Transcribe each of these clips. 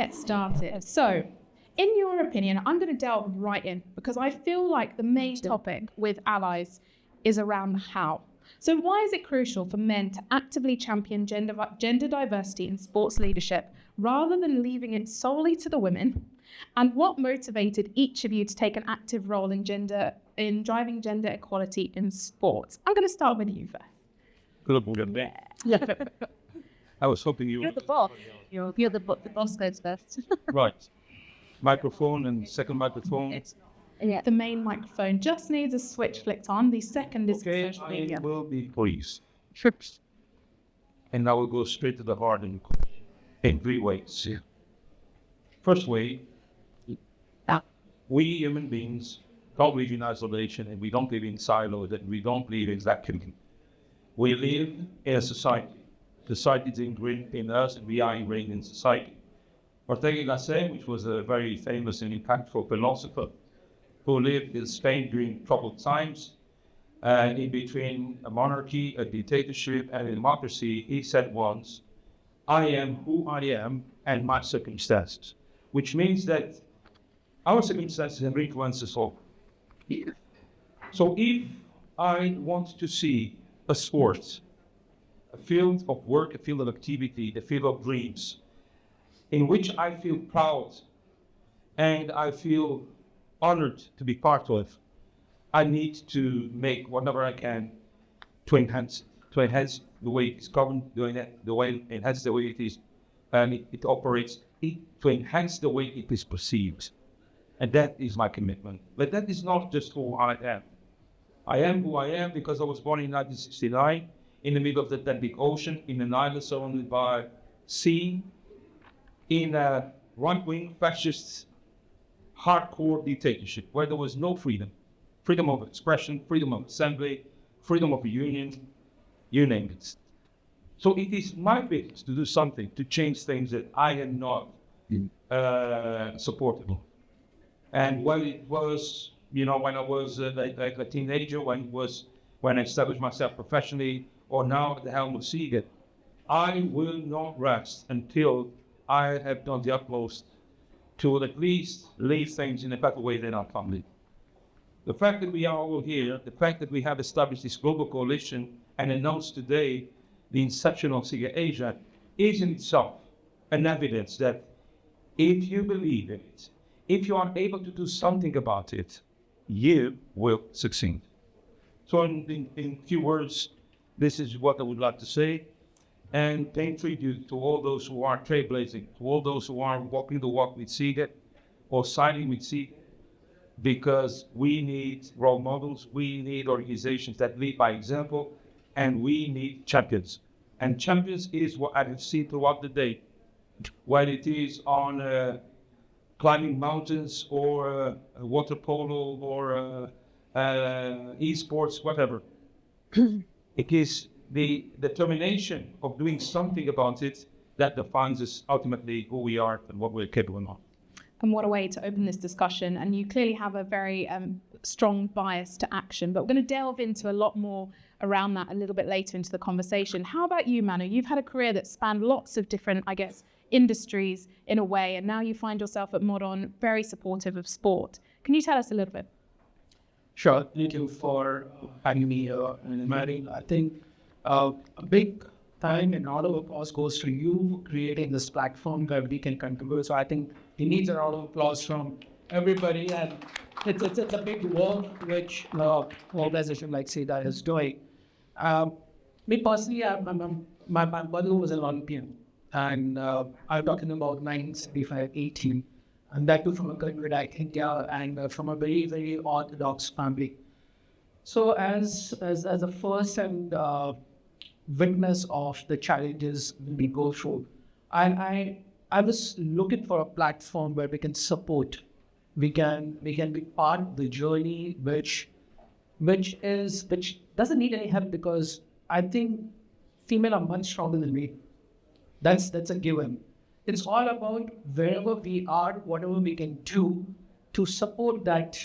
get started. So, in your opinion, I'm going to delve right in because I feel like the main topic with allies is around the how. So why is it crucial for men to actively champion gender diversity in sports leadership rather than leaving it solely to the women? And what motivated each of you to take an active role in driving gender equality in sports? I'm going to start with you first. I was hoping You're the boss. You're the boss goes first. Right. Microphone and second microphone. Yeah. The main microphone just needs a switch flicked on. The second is Okay, social media. I will be pleased. And I will go straight to the heart in 3 ways. First way, we human beings don't live in isolation, and we don't live in silos, and we don't live in vacuum. We live in a society. Society is ingrained in us, and we are ingrained in society. Ortega y Gasset, which was a very famous and impactful philosopher who lived in Spain during troubled times, in between a monarchy, a dictatorship, and a democracy, he said once, "I am who I am and my circumstances," which means that our circumstances have influenced us all. So if I want to see a sport, a field of work, a field of activity, a field of dreams, in which I feel proud and I feel honored to be part of, I need to make whatever I can to enhance the way it's governed, enhance the way it is, and it operates, to enhance the way it is perceived. And that is my commitment. But that is not just who I am. I am who I am because I was born in 1969 in the middle of the Atlantic Ocean, in an island surrounded by sea, in a right-wing fascist hardcore dictatorship where there was no freedom of expression, freedom of assembly, freedom of union, you name it. So it is my business to do something to change things that I am not supportable. And when it was, when I was like a teenager, when I established myself professionally, or now at the helm of Seagate, I will not rest until I have done the utmost to at least leave things in a better way than I found it. The fact that we are all here, the fact that we have established this global coalition and announced today the inception of Seagate Asia is in itself an evidence that if you believe in it, if you are able to do something about it, you will succeed. So in few words, this is what I would like to say, and paying tribute to all those who are trailblazing, to all those who are walking the walk with Seagate or siding with Seagate, because we need role models, we need organizations that lead by example, and we need champions. And champions is what I have seen throughout the day, whether it is on climbing mountains or water polo or esports, whatever. It is the determination of doing something about it that defines us ultimately who we are and what we're capable of. And what a way to open this discussion. And you clearly have a very strong bias to action, but we're going to delve into a lot more around that a little bit later into the conversation. How about you, Manu? You've had a career that spanned lots of different, industries in a way, and now you find yourself at Modon very supportive of sport. Can you tell us a little bit? Sure. Thank you for having me here, Mary. I think a big time and all of applause goes to you creating this platform where we can contribute. So I think it needs a round of applause from everybody, and it's a big work which organization like SEDA is doing. Me personally, my mother was an Olympian, and I'm talking about 1975, 18. And that too from a country like India and from a very, very orthodox family. So as a first and witness of the challenges we go through, I was looking for a platform where we can support, we can be part of the journey, which doesn't need any help, because I think female are much stronger than me. That's a given. It's all about wherever we are, whatever we can do to support that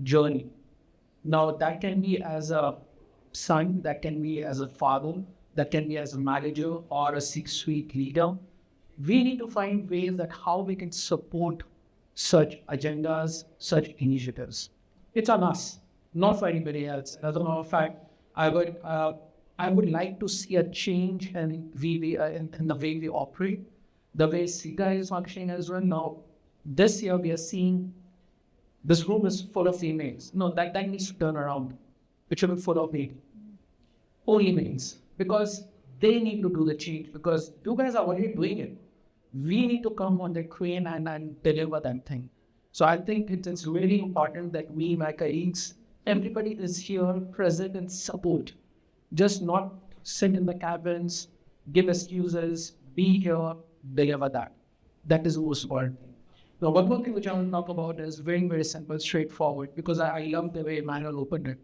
journey. Now, that can be as a son, that can be as a father, that can be as a manager or a C-suite leader. we need to find ways that how we can support such agendas, such initiatives. It's on us, not for anybody else. As a matter of fact, I would like to see a change in the way we operate, the way SIGA is functioning as well. Now, this year we are seeing this room is full of females. No, that needs to turn around. It should be full of only males, because they need to do the change, because you guys are already doing it. We need to come on the train and deliver that thing. So I think it's really important that we, my colleagues, everybody is here, present and support. Just not sit in the cabins, give excuses, be here, deliver that. That is the most important thing. Now, one more thing which I want to talk about is very, very simple, straightforward, because I love the way Manuel opened it.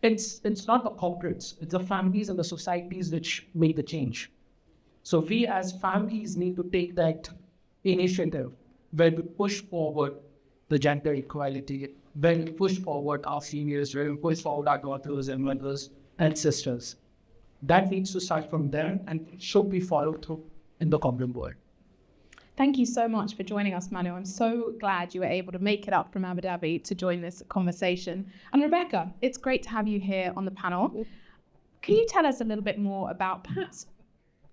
It's not the corporates, it's the families and the societies which make the change. So we as families need to take that initiative where we push forward the gender equality, where we push forward our females, where we push forward our daughters and mothers and sisters. That needs to start from there and it should be followed through in the corporate world. Thank you so much for joining us, Manu. I'm so glad you were able to make it up from Abu Dhabi to join this conversation. And Rebecca, it's great to have you here on the panel. Can you tell us a little bit more about, perhaps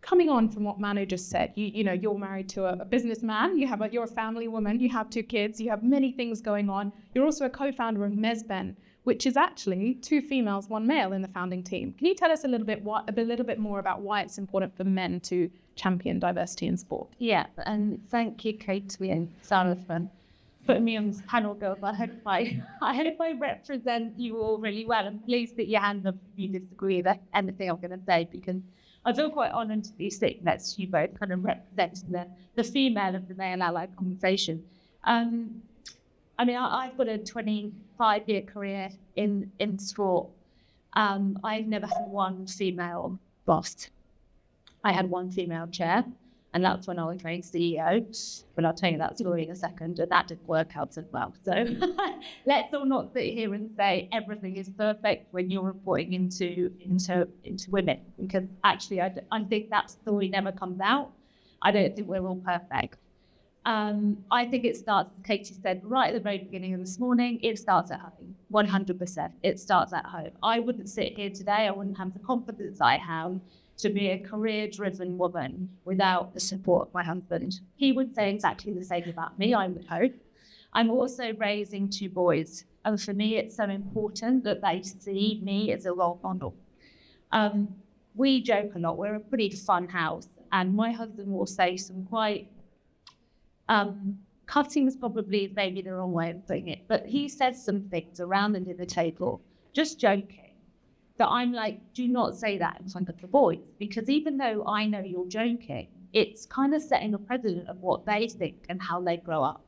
coming on from what Manu just said, you know, you're married to a businessman, you're a family woman, you have 2 kids, you have many things going on. You're also a co-founder of Mezben, which is actually 2 females, 1 male in the founding team. Can you tell us a little bit more about why it's important for men to champion diversity in sport? Yeah, and thank you, Katie and Sarah, for putting me on this panel, girls. I hope I represent you all really well. And please put your hand up if you disagree with anything I'm going to say, because I feel quite honoured to be sitting next to you both, kind of representing the female of the male ally conversation. I mean, I've got a 25-year career in sport. I've never had one female boss. I had 1 female chair, and that's when I was trained CEO. But I'll tell you that story in a second, and that didn't work out as well. So let's all not sit here and say everything is perfect when you're reporting into women, because actually I think that story never comes out. I don't think we're all perfect. I think it starts, as Katie said, right at the very beginning of this morning, it starts at home, 100%. It starts at home. I wouldn't sit here today, I wouldn't have the confidence I have to be a career-driven woman without the support of my husband. He would say exactly the same about me, I would hope. I'm also raising 2 boys, and for me it's so important that they see me as a role model. We joke a lot, we're a pretty fun house, and my husband will say some quite cutting is probably maybe the wrong way of putting it, but he says some things around the dinner table, just joking, that I'm like, do not say that in front of the boys, because even though I know you're joking, it's kind of setting a precedent of what they think and how they grow up.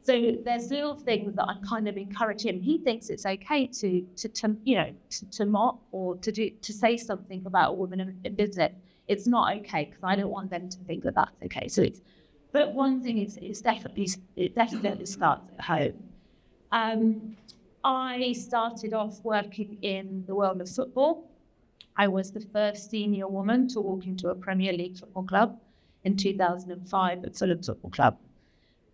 So there's little things that I kind of encourage him. He thinks it's okay to mock or to say something about a woman in business. It's not okay, because I don't want them to think that that's okay. So but one thing is, it definitely starts at home. I started off working in the world of football. I was the first senior woman to walk into a Premier League football club in 2005 at Fulham Football Club.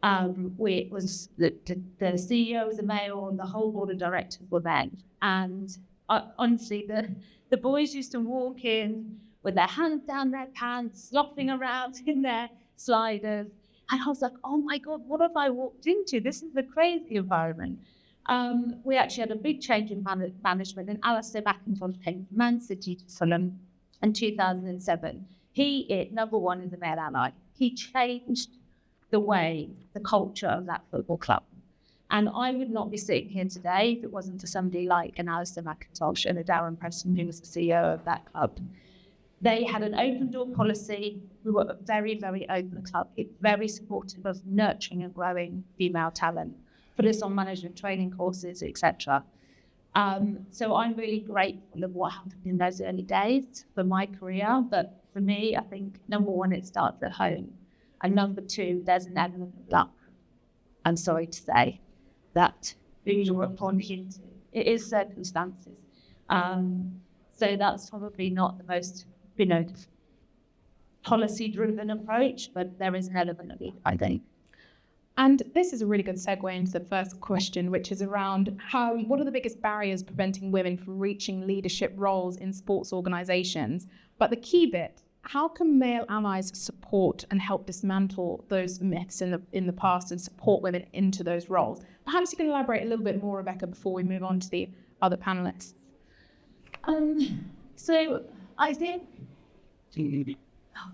It was the CEO was a male and the whole board of directors were men. And honestly, the boys used to walk in with their hands down their pants, slopping around in their sliders. And I was like, oh my God, what have I walked into? This is a crazy environment. We actually had a big change in management, and Alistair McIntosh came from Man City to Fulham in 2007. He, number one, is a male ally. He changed the culture of that football club. And I would not be sitting here today if it wasn't for somebody like an Alistair McIntosh and a Darren Preston, who was the CEO of that club. They had an open door policy. We were a very, very open club. It's very supportive of nurturing and growing female talent. Put us on management training courses, etc. So I'm really grateful of what happened in those early days for my career. But for me, I think number one, it starts at home. And number two, there's an element of luck. I'm sorry to say that you're upon into. It is circumstances. So that's probably not the most policy-driven approach, but there is an element of it, I think. And this is a really good segue into the first question, which is around what are the biggest barriers preventing women from reaching leadership roles in sports organisations? But the key bit, how can male allies support and help dismantle those myths in the past and support women into those roles? Perhaps you can elaborate a little bit more, Rebecca, before we move on to the other panelists. So I think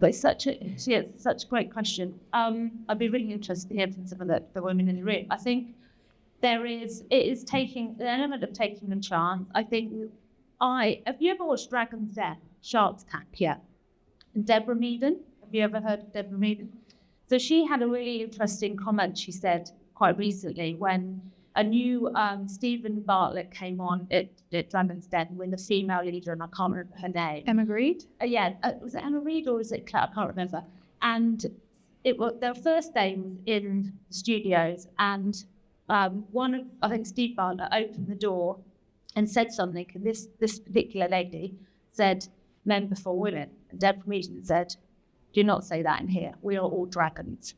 it's such a great question. I'd be really interested to hear from some of the women in the room. I think it is taking an element of taking a chance. I think have you ever watched Dragon's Den, Shark's Tank? Yeah. And Deborah Meaden, have you ever heard of Deborah Meaden? So she had a really interesting comment she said quite recently when a new Stephen Bartlett came on at Dragon's Den with a female leader, and I can't remember her name. Emma Reed? Was it Emma Reed or was it Claire? I can't remember. And it was their first day was in the studios, and I think Steve Bartlett opened the door and said something, and this particular lady said, "Men before women." And Deborah Meaden said, "Do not say that in here. We are all dragons."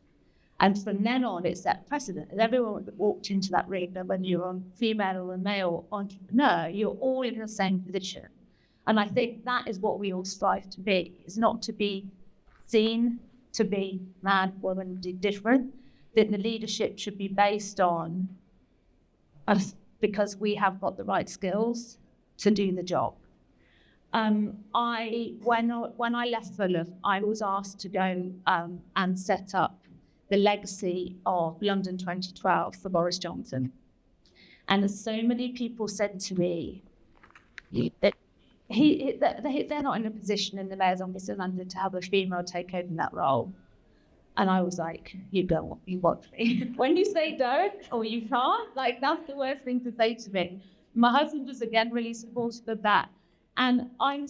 And from then on, it set precedent. And everyone that walked into that arena, when you're a female or a male entrepreneur, you're all in the same position. And I think that is what we all strive to be, is not to be seen to be man, woman, different. That the leadership should be based on us because we have got the right skills to do the job. When I left Fulham, I was asked to go and set up the legacy of London 2012 for Boris Johnson. And as so many people said to me, that they're not in a position in the Mayor's Office in London to have a female take over that role. And I was like, you want me. When you say don't or you can't, like that's the worst thing to say to me. My husband was again really supportive of that. And I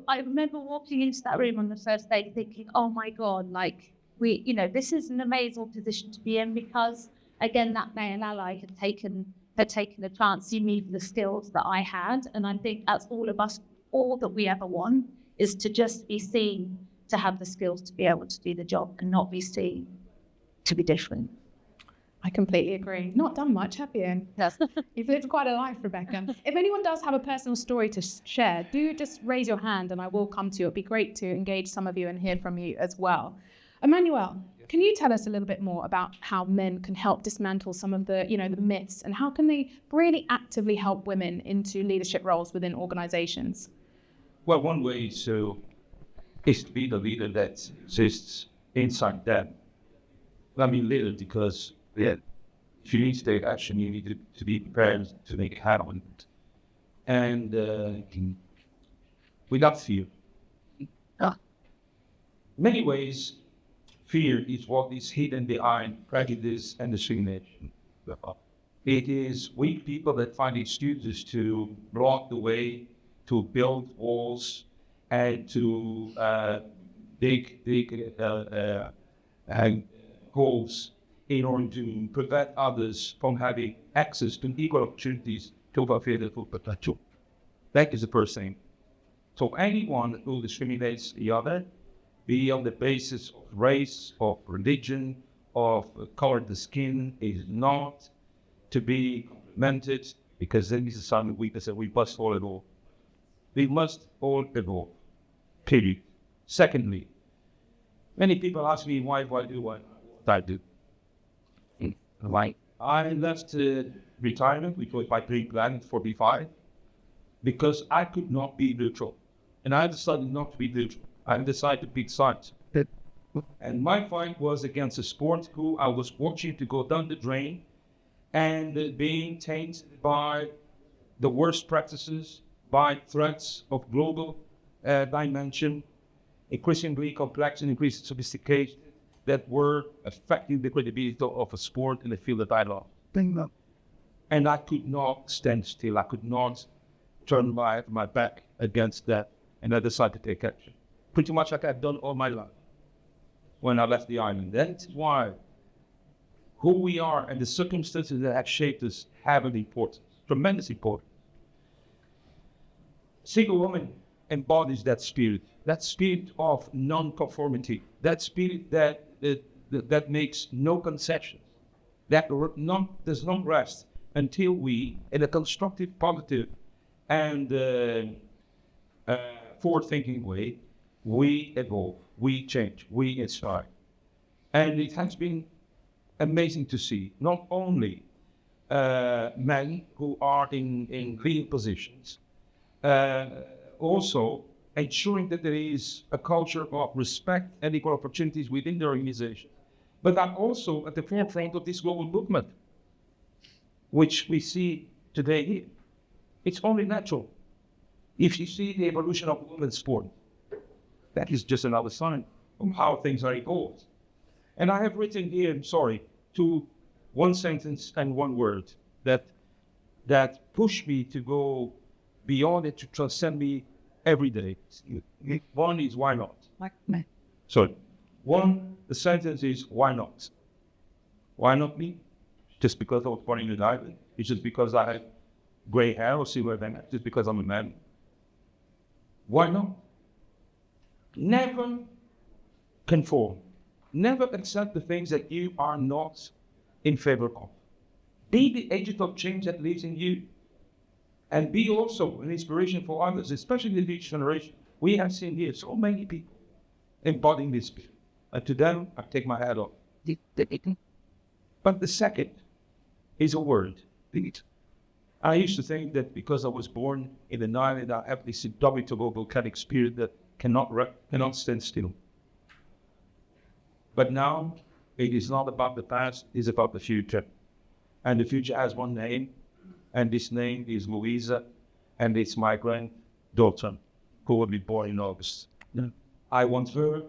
remember walking into that room on the first day thinking, oh my God, like this is an amazing position to be in because again, that male ally had taken a chance to meet the skills that I had. And I think that's all that we ever want is to just be seen to have the skills to be able to do the job and not be seen to be different. I completely agree. Not done much, have you? Yes. You've lived quite a life, Rebecca. If anyone does have a personal story to share, do just raise your hand and I will come to you. It'd be great to engage some of you and hear from you as well. Emmanuel, can you tell us a little bit more about how men can help dismantle some of the myths and how can they really actively help women into leadership roles within organizations? Well, one way is to be the leader that exists inside them. I mean leader because if you need to take action, you need to be prepared to make it happen. And without fear. In many ways, fear is what is hidden behind prejudice and discrimination. It is weak people that find excuses to block the way, to build walls, and to dig holes in order to prevent others from having access to equal opportunities to fulfill their full potential. That is the first thing. So anyone who discriminates the other, be on the basis of race, of religion, of color of the skin, is not to be complimented because then it's a sign of weakness and we must all evolve. We must all evolve. Period. Secondly, many people ask me why do I do what I do. Why? I left retirement, which was my pre-plan at 45, because I could not be neutral. And I decided not to be neutral. I decided to pick sides. And my fight was against a sport who I was watching to go down the drain and being tainted by the worst practices, by threats of global dimension, increasingly complex and increasing sophistication that were affecting the credibility of a sport in the field that I love. And I could not stand still. I could not turn my back against that. And I decided to take action. Pretty much like I've done all my life when I left the island. That's why who we are and the circumstances that have shaped us have an importance, tremendous importance. Single woman embodies that spirit of non-conformity, that spirit that makes no concessions, that does not rest until we, in a constructive, positive, and forward-thinking way, we evolve, we change, we inspire. And it has been amazing to see not only men who are in leading positions, also ensuring that there is a culture of respect and equal opportunities within the organization, but are also at the forefront of this global movement, which we see today here. It's only natural. If you see the evolution of women's sport, that is just another sign of how things are evolved. And I have written here, to one sentence and one word that push me to go beyond it, to transcend me every day. One is why not? The sentence is why not? Why not me? Just because I was born in an island? It's just because I have gray hair or silver hair? Just because I'm a man? Why not? Never conform. Never accept the things that you are not in favor of. Be the agent of change that lives in you. And be also an inspiration for others, especially the next generation. We have seen here so many people embodying this spirit. And to them, I take my hat off. But the second is a word. I used to think that because I was born in the island, I have this indomitable volcanic spirit that cannot stand still. But now, it is not about the past, it is about the future. And the future has one name, and this name is Louisa, and it's my granddaughter, who will be born in August. I want her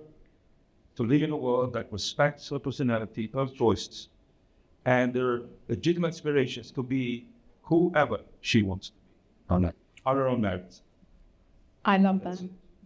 to live in a world that respects her personality, her choices, and her legitimate aspirations to be whoever she wants to be, on her own merits. I love that.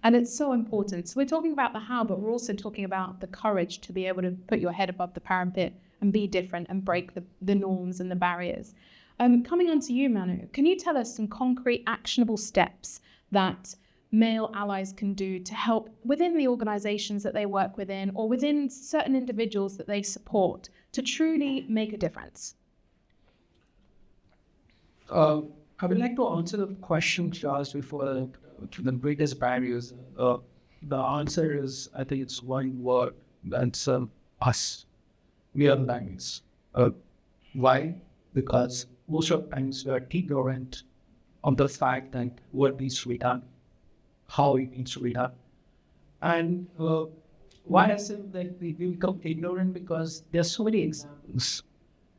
And it's so important. So we're talking about the how, but we're also talking about the courage to be able to put your head above the parapet and be different and break the norms and the barriers. Coming on to you, Manu, can you tell us some concrete, actionable steps that male allies can do to help within the organizations that they work within or within certain individuals that they support to truly make a difference? I would like to answer the question you asked before, the greatest barriers. The answer is, I think it's one word, that's us. We are the barriers. Why? Because most of the times we are ignorant of the fact that what needs to be done, how it needs to be done. And why I say that we become ignorant, because there are so many examples.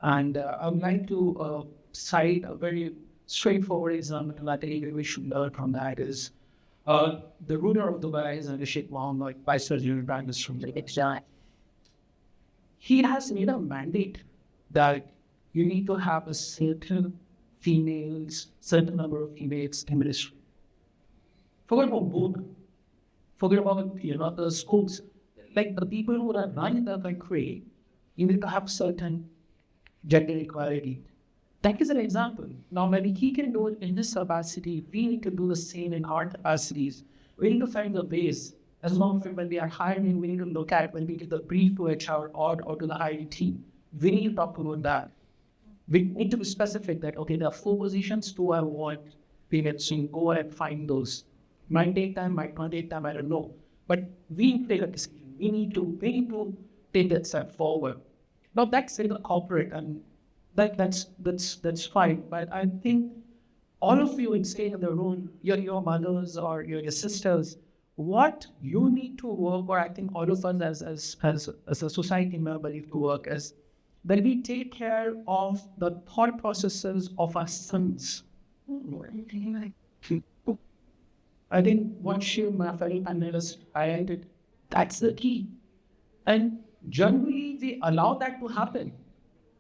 And I would like to cite a very straightforward example that I think we should learn from that is the ruler of Dubai is Sheikh Mohammed, Vice President Prime Minister from the He has made a mandate that you need to have a certain number of females in ministry. Forget about board, forget about the schools. Like the people who are running the country, you need to have certain gender equality. That is an example. Now, maybe he can do it in this capacity. We need to do the same in our capacities. We need to find the ways. As long as when we are hiring, we need to look at when we get the brief to HR or to the hiring team. We need to talk about that. We need to be specific that, okay, there are 4 positions, 2 I want females to go and find those. Might take time, might not take time, I don't know. But we need to take a decision. We need to take that step forward. Now that's in the corporate, and that's fine. But I think all of you in staying in the room, your mothers or your sisters, what you need to work, or I think all of us as a society member need to work is that we take care of the thought processes of our sons. I think what my fellow panelists highlighted, that's the key. And generally, we allow that to happen.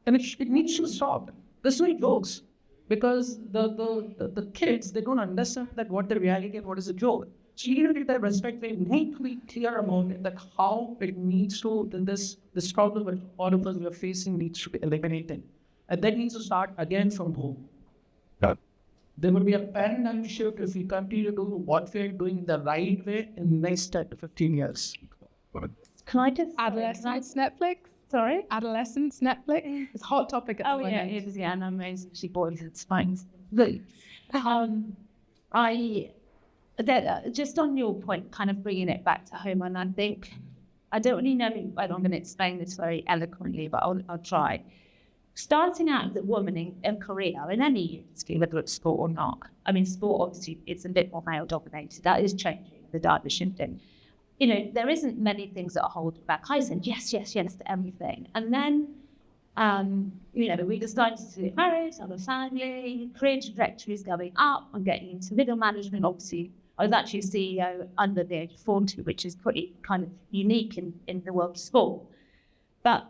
And it needs to stop. This way it goes. Because the kids, they don't understand that what the reality and what is the joke. So you need to get that respect. We need to be clear about it, that how it needs to, this problem that all of us are facing needs to be eliminated. And that needs to start again from home. there will be a paradigm shift if we continue to do what we're doing the right way in the next 10 to 15 years. Can I just Adolescence Netflix? Sorry. Adolescence Netflix? It's a hot topic at the Oh moment. yeah, it is. Yeah, and I'm actually boys and spines. Look, just on your point, kind of bringing it back to home, and I think I don't really know whether I'm going to explain this very eloquently, but I'll try. Starting out as a woman in Korea, in any industry, whether it's sport or not, I mean, sport obviously it's a bit more male dominated. That is changing. The data shifting. You know, there isn't many things that are holding back. I said yes to everything, and then you know, we decided to get married, have a family, career trajectory is going up. I'm getting into middle management. Obviously, I was actually a CEO under the age of 40, which is pretty kind of unique in the world of sport. But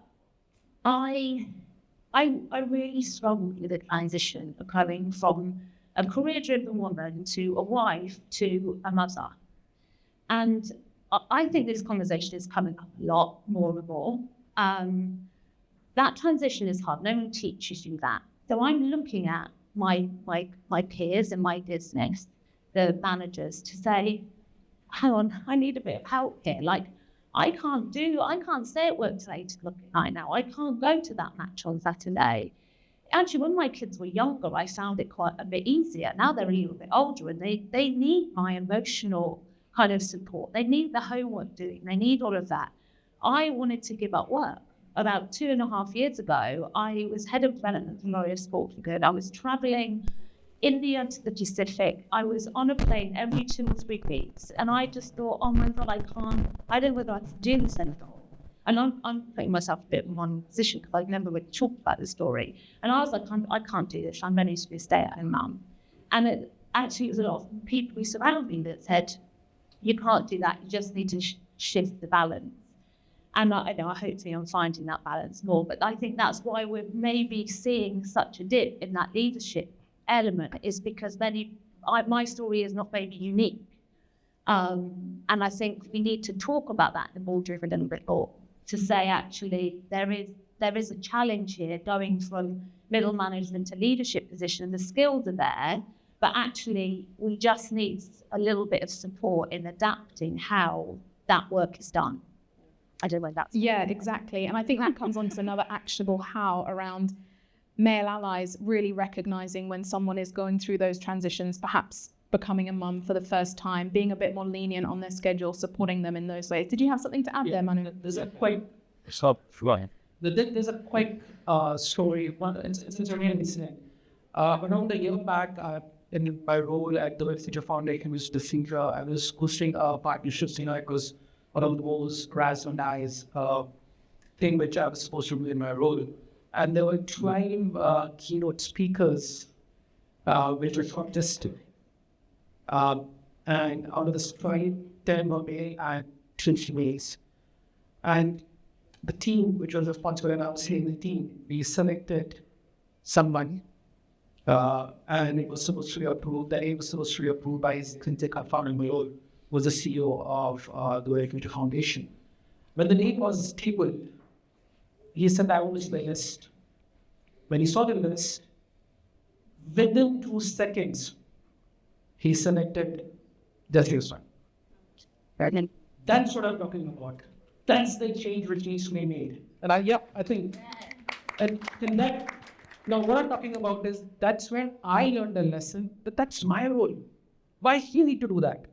I really struggled with the transition of coming from a career-driven woman to a wife to a mother. And I think this conversation is coming up a lot more and more. That transition is hard. No one teaches you that. So I'm looking at my peers in my business, the managers, to say, hang on, I need a bit of help here. Like, I can't stay at work till 8 o'clock at night now. I can't go to that match on Saturday. Actually, when my kids were younger, I found it quite a bit easier. Now they're a little bit older and they need my emotional kind of support. They need the homework doing. They need all of that. I wanted to give up work. About 2.5 years ago, I was head of development for L'Oreal Sport for Good. I was traveling India to the Pacific. I was on a plane every 2 or 3 weeks. And I just thought, oh my God, I don't know whether I can do this anymore. And I'm putting myself a bit in one position because I never really talked about the story. And I was like, I can't do this. I'm ready to be a stay-at-home mum. And it was a lot of people who surround me that said, you can't do that. You just need to shift the balance. And hopefully I'm finding that balance more. But I think that's why we're maybe seeing such a dip in that leadership element, is because my story is not maybe unique. And I think we need to talk about that in a more driven and bit more, to say actually there is a challenge here going from middle management to leadership position. The skills are there, but actually we just need a little bit of support in adapting how that work is done. I don't know whether that's... Yeah, exactly. And I think that comes on to another actionable how around male allies really recognizing when someone is going through those transitions, perhaps becoming a mum for the first time, being a bit more lenient on their schedule, supporting them in those ways. Did you have something to add there, Manu? There's a quick story. It's a real incident. Around a year back, in my role at the Future Foundation, which is the future, I was hosting partnerships. It was one of the most rationalized thing which I was supposed to do in my role. And there were 12 keynote speakers which were shortlisted. And out of the 12, 10 were male and 3 females. And the team, which was responsible, and I was saying the team, we selected someone, and it was supposed to be approved. The name was supposed to be approved by his Clinton founder, who was the CEO of the Future Foundation. When the name was tabled, he said, I want to see the list. When he saw the list, within 2 seconds, he selected just his one. And that's what I'm talking about. That's the change which needs to be made. And I think, and in that, now what I'm talking about is that's when I learned a lesson that that's my role. Why he need to do that?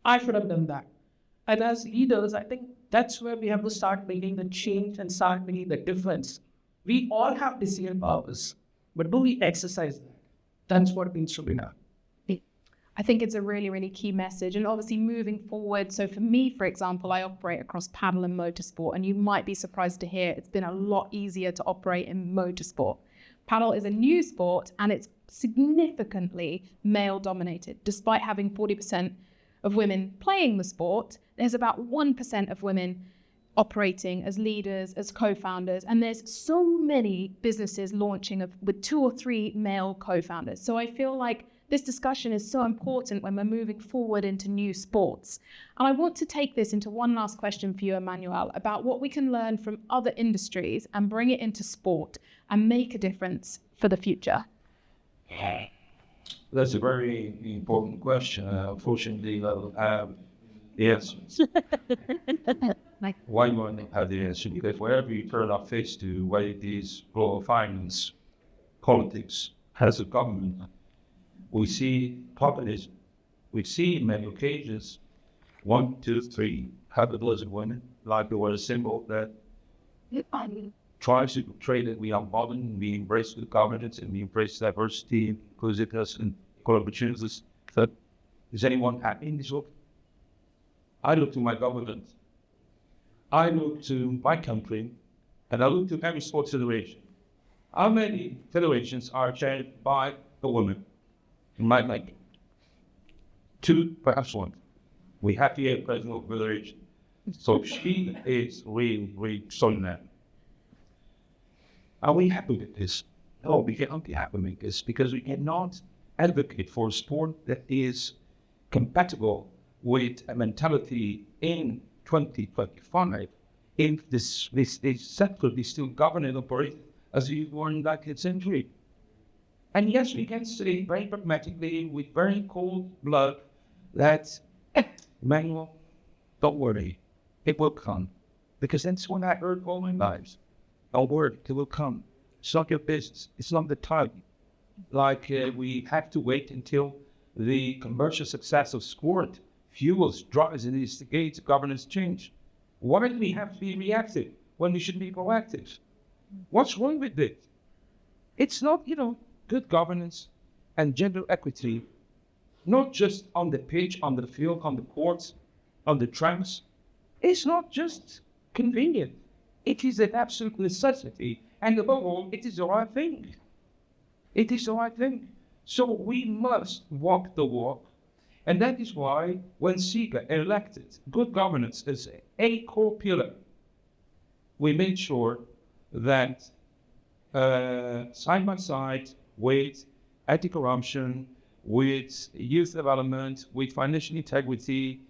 I should have done that. And as leaders, I think that's where we have to start making the change and start making the difference. We all have decision powers, but do we exercise that? That's what needs to be done. I think it's a really, really key message. And obviously moving forward, so for me, for example, I operate across paddle and motorsport, and you might be surprised to hear it's been a lot easier to operate in motorsport. Paddle is a new sport and it's significantly male dominated. Despite having 40% of women playing the sport, there's about 1% of women operating as leaders, as co-founders, and there's so many businesses launching with 2 or 3 male co-founders. So I feel like this discussion is so important when we're moving forward into new sports. And I want to take this into one last question for you, Emmanuel, about what we can learn from other industries and bring it into sport and make a difference for the future. That's a very important question. Unfortunately, I don't have the answer. Why do I not have the answer? Because wherever you turn our face to, whether it is global finance, politics, as a government, we see populism. We see in many occasions 1, 2, 3 capitalism women, like the word symbol that tries to portray that we are modern, we embrace good governance, and we embrace diversity, inclusiveness, and equal opportunities. So, is anyone happy in this world? I look to my government, I look to my country, and I look to every sports federation. How many federations are chaired by a woman? In my country, 2, perhaps 1. We have here a president of federation. So she is really, really extraordinary. Are we happy with this? No, we cannot be happy with this because we cannot advocate for a sport that is compatible with a mentality in 2025 if this sector is still governed and operated as it were in the 19th century. And yes, we can say very pragmatically, with very cold blood, that Emmanuel, don't worry, it will come. Because that's what I heard all my lives. Don't worry, it will come. It's not your business. It's not the time. We have to wait until the commercial success of sport fuels, drives, and instigates governance change. Why do we have to be reactive when we should be proactive? What's wrong with it? It's not, good governance and gender equity, not just on the pitch, on the field, on the courts, on the tracks. It's not just convenient. It is an absolute necessity. And above all, it is the right thing. It is the right thing. So we must walk the walk. And that is why when SIGA elected good governance as a core pillar, we made sure that side by side with anti-corruption, with youth development, with financial integrity,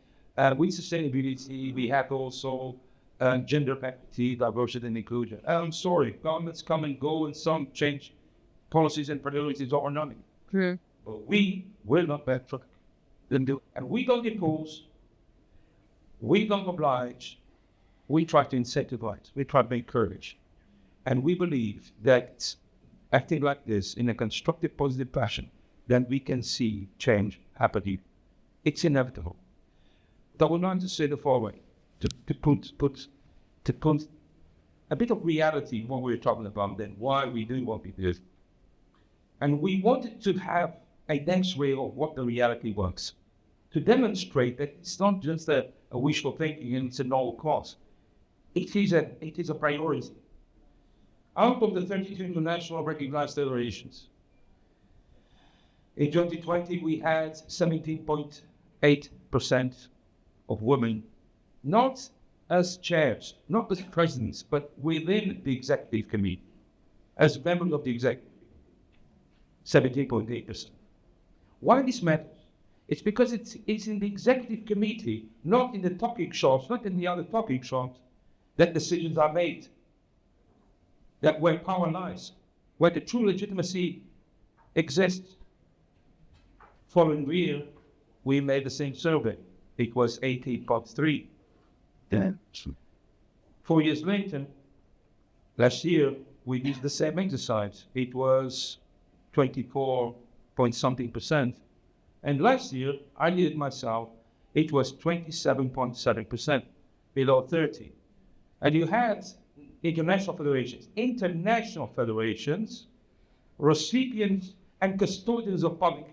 with sustainability, we have also gender equity, diversity, and inclusion. I'm sorry, governments come and go, and some change policies and priorities or nothing. True. But we will not backtrack. And we don't impose, we don't oblige, we try to incentivize, we try to encourage. And we believe that acting like this in a constructive, positive fashion, then we can see change happening. It's inevitable. But I would like to say the following, to put a bit of reality in what we're talking about, then why we do what we do. And we wanted to have a next way of what the reality was, to demonstrate that it's not just a wishful thinking and it's a noble cause. It is a priority. Out of the 32 international recognized federations, in 2020 we had 17.8% of women, not as chairs, not as presidents, but within the executive committee, as members of the executive, 17.8%. Why this matters? It's because it's in the executive committee, not in the talking shops, not in the other talking shops, that decisions are made. That where power lies, where the true legitimacy exists. Following year, we made the same survey. It was 18.3. Then, 4 years later, last year, we did the same exercise. It was 24 point something percent. And last year, I did it myself, it was 27.7%, below 30. And you had international federations, recipients and custodians of public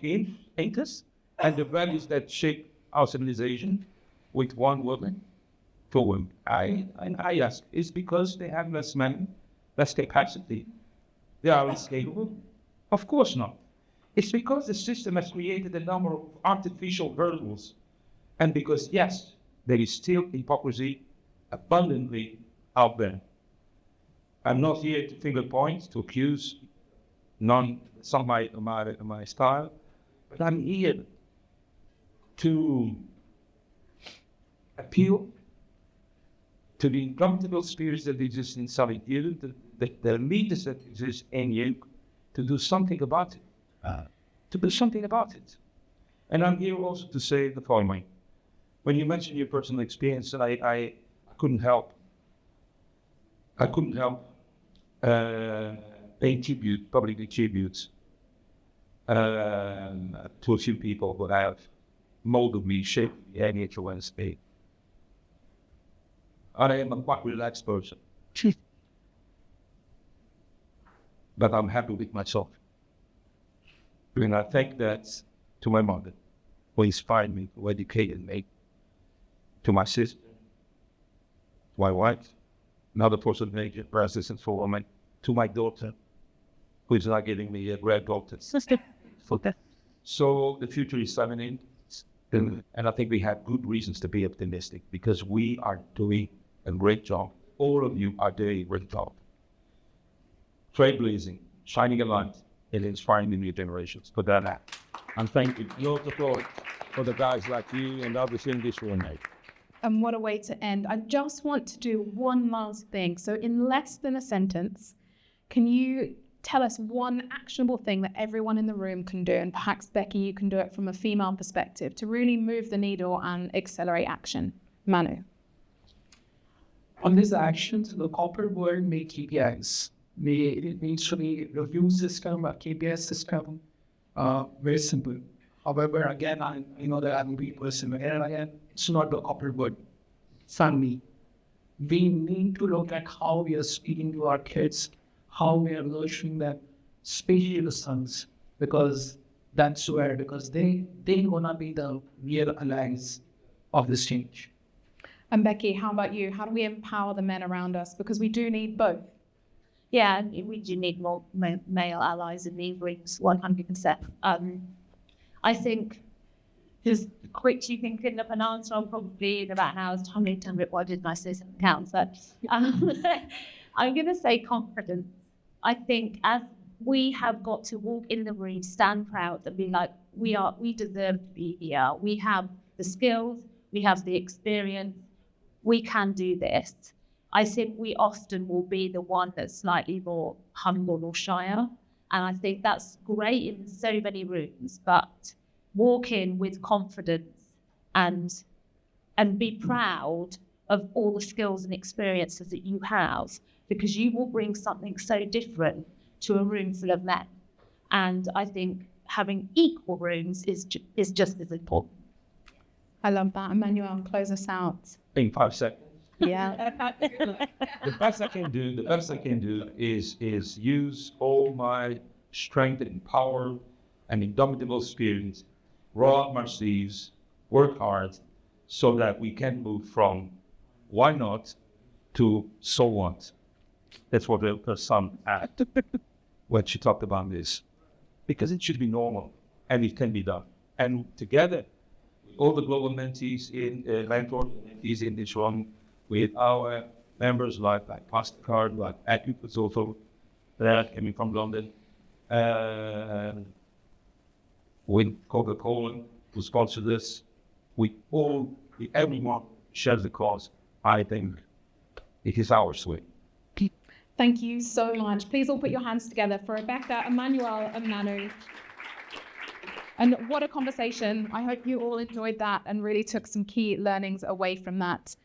interests and the values that shape our civilization, with 1 woman, 2 women. I ask, is because they have less money, less capacity? They are less capable? Of course not. It's because the system has created a number of artificial hurdles, and because, yes, there is still hypocrisy abundantly out there. I'm not here to finger point, to accuse some of my style, but I'm here to appeal to the indomitable spirits that exist inside you, the leaders that exist in you, to do something about it. to do something about it. And I'm here also to say the following. When you mentioned your personal experience, and I couldn't help. I couldn't help pay tribute, publicly tributes, to a few people who have molded me, shaped me, and influenced me. I am a quite relaxed person. But I'm happy with myself. And I thank that to my mother, who inspired me, who educated me, to my sister, to my wife, another person major president for women, to my daughter, who is now giving me a granddaughter. So the future is feminine, and I think we have good reasons to be optimistic because we are doing a great job. All of you are doing a great job. Trailblazing, shining a light, and inspiring the new generations. For that, and thank you. Your applause for the guys like you and others in this room, mate. And what a way to end. I just want to do one last thing. So in less than a sentence, can you tell us one actionable thing that everyone in the room can do? And perhaps, Becky, you can do it from a female perspective to really move the needle and accelerate action. Manu. On these actions, the corporate world made KPIs. It needs to be a review system, a KPI system, very simple. However, again, I know that I'm a big person. Again, it's not the corporate world. It's on me. We need to look at how we are speaking to our kids, how we are nurturing them, especially the sons, because that's where, because they gonna be the real allies of this change. And Becky, how about you? How do we empower the men around us? Because we do need both. Yeah, we do need more male allies in these rooms, 100%. I think just quick you can clean up an answer. I'll probably in about an hour's time need to why didn't I say something else? But I'm going to say confidence. I think as we have got to walk in the room, stand proud and be like, we deserve to be here. We have the skills, we have the experience, we can do this. I think we often will be the one that's slightly more humble or shyer. And I think that's great in so many rooms, but walk in with confidence and be proud of all the skills and experiences that you have, because you will bring something so different to a room full of men. And I think having equal rooms is just as important. I love that. Emmanuel, close us out. In 5 seconds. Yeah. The best I can do is use all my strength and power and indomitable spirit, roll up my sleeves, work hard, so that we can move from why not to so what. That's what her son had when she talked about this. Because it should be normal and it can be done. And together, all the global mentees mentees in this room, with our members like MasterCard, like Acuputs also, that coming from London, with Coca-Cola, who sponsor this, everyone shares the cause. I think it is our swing. Thank you so much. Please all put your hands together for Rebecca, Emmanuel, and Manu. And what a conversation. I hope you all enjoyed that and really took some key learnings away from that.